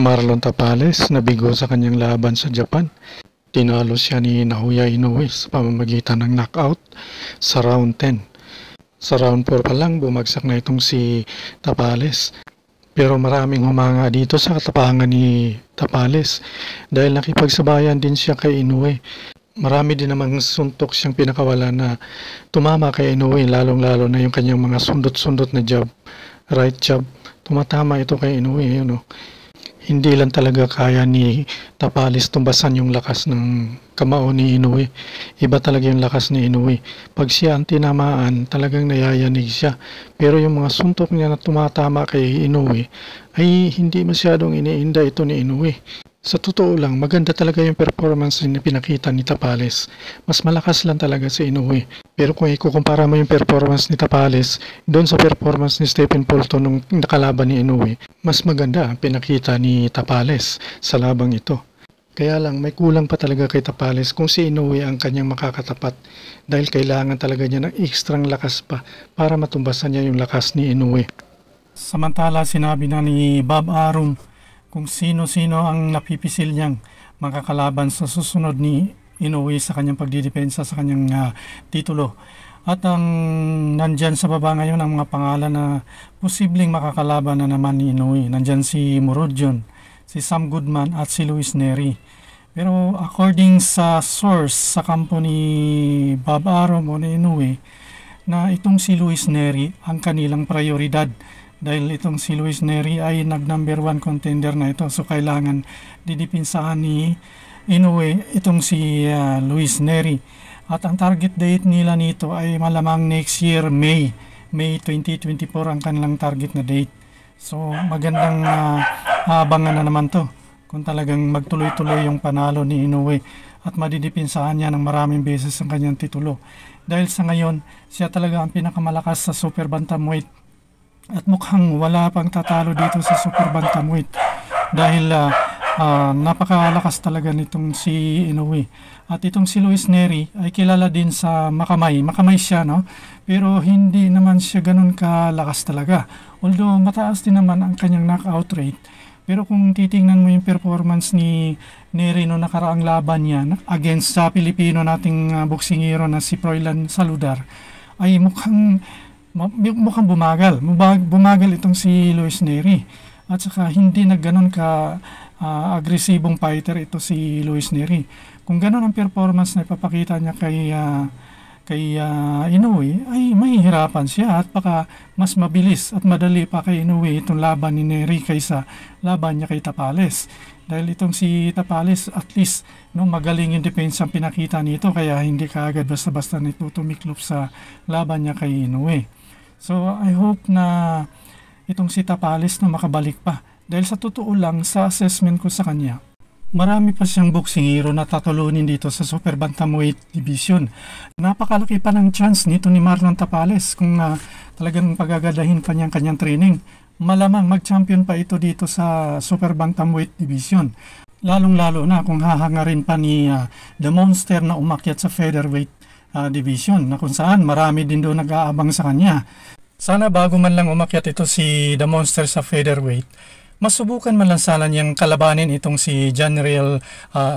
Marlon Tapales nabigo sa kanyang laban sa Japan. Tinalo siya ni Naoya Inoue sa pamamagitan ng knockout sa round 10. Sa round 4 pa lang bumagsak na itong si Tapales. Pero maraming humanga dito sa katapangan ni Tapales dahil nakipagsabayan din siya kay Inoue. Marami din namang suntok siyang pinakawala na tumama kay Inoue, lalong-lalo na yung kanyang mga sundot-sundot na jab, right jab. Tumatama ito kay Inoue, yun, no? Hindi lang talaga kaya ni Tapales tumbasan yung lakas ng kamao ni Inoue. Iba talaga yung lakas ni Inoue. Pag siya ang tinamaan, talagang nayayanig siya. Pero yung mga suntok niya na tumatama kay Inoue ay hindi masyadong iniinda ito ni Inoue. Sa totoo lang, maganda talaga yung performance na pinakita ni Tapales. Mas malakas lang talaga si Inoue. Pero kung ikukumpara mo yung performance ni Tapales doon sa performance ni Stephen Fulton nung nakalaban ni Inoue, mas maganda ang pinakita ni Tapales sa labang ito. Kaya lang may kulang pa talaga kay Tapales kung si Inoue ang kanyang makakatapat dahil kailangan talaga niya ng ekstrang lakas pa para matumbasan niya yung lakas ni Inoue. Samantala sinabi na ni Bob Arum kung sino-sino ang napipisil niyang makakalaban sa susunod ni Inoue sa kanyang pagdidepensa sa kanyang titulo. At ang nandyan sa baba ngayon ang mga pangalan na posibleng makakalaban na naman ni Inoue. Nandyan si Murodjon, si Sam Goodman at si Luis Nery. Pero according sa source sa kampo ni Bob Arum o ni Inoue, na itong si Luis Nery ang kanilang prioridad. Dahil itong si Luis Nery ay nag-number 1 contender na ito. So kailangan didipinsahan ni Inoue itong si Luis Nery. At ang target date nila nito ay malamang next year, May 2024 ang kanilang target na date. So magandang abangan na naman to kung talagang magtuloy-tuloy yung panalo ni Inoue at madidipinsahan niya ng maraming beses ang kanyang titulo. Dahil sa ngayon, siya talaga ang pinakamalakas sa super bantamweight. At mukhang wala pang tatalo dito sa super bantamweight dahil napakalakas talaga nitong si Inoue. At itong si Luis Nery ay kilala din sa makamay siya, no? Pero hindi naman siya ganun kalakas talaga, although mataas din naman ang kanyang knockout rate. Pero kung titingnan mo yung performance ni Nery no nakaraang laban niya against sa Pilipino nating boksingero na si Froilan Saludar, ay mukhang bumagal itong si Luis Nery. At saka hindi na ganun ka agresibong fighter ito si Luis Nery. Kung ganun ang performance na ipapakita niya kay Inoue, ay mahihirapan siya at baka mas mabilis at madali pa kay Inoue itong laban ni Nery kaysa laban niya kay Tapales. Dahil itong si Tapales at least magaling yung defense ang pinakita nito, kaya hindi kaagad basta-basta nito tumiklop sa laban niya kay Inoue. So I hope na itong si Tapales na makabalik pa. Dahil sa totoo lang, sa assessment ko sa kanya, marami pa siyang boksingero na tatulunin dito sa super bantamweight division. Napakalaki pa ng chance nito ni Marlon Tapales kung talagang pagagadahin pa niyang kanyang training. Malamang mag-champion pa ito dito sa super bantamweight division. Lalong-lalo na kung hahangarin pa ni The Monster na umakyat sa featherweight division na kung saan marami din doon nag-aabang sa kanya. Sana bago man lang umakyat ito si The Monster sa featherweight, masubukan man lang sana niyang kalabanin itong si General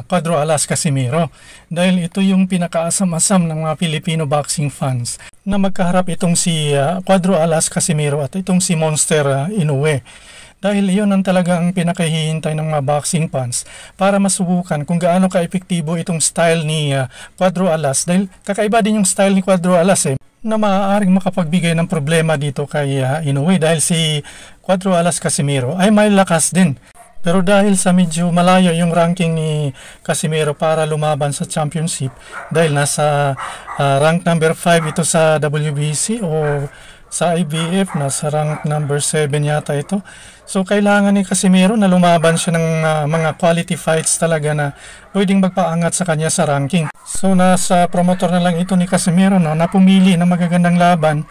Cuadro Alas Casimiro dahil ito yung pinakaasam-asam ng mga Filipino boxing fans na magkaharap itong si Cuadro Alas Casimiro at itong si Monster Inoue. Dahil iyon ang talagang pinakahihintay ng mga boxing fans para masubukan kung gaano ka-epektibo itong style ni Cuadro Alas. Dahil kakaiba din yung style ni Cuadro Alas na maaaring makapagbigay ng problema dito kay Inoue dahil si Cuadro Alas Casimiro ay may lakas din. Pero dahil sa medyo malayo yung ranking ni Casimiro para lumaban sa championship dahil nasa rank number 5 ito sa WBC o sa IBF, nasa rank number 7 yata ito. So kailangan ni Casimiro na lumaban siya ng mga quality fights talaga na pwedeng magpaangat sa kanya sa ranking. So nasa promotor na lang ito ni Casimiro na pumili ng magagandang laban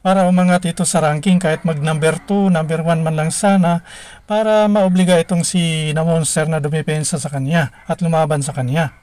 para umangat ito sa ranking kahit mag number 2, number 1 man lang sana para maobliga itong si The Monster na dumipensa sa kanya at lumaban sa kanya.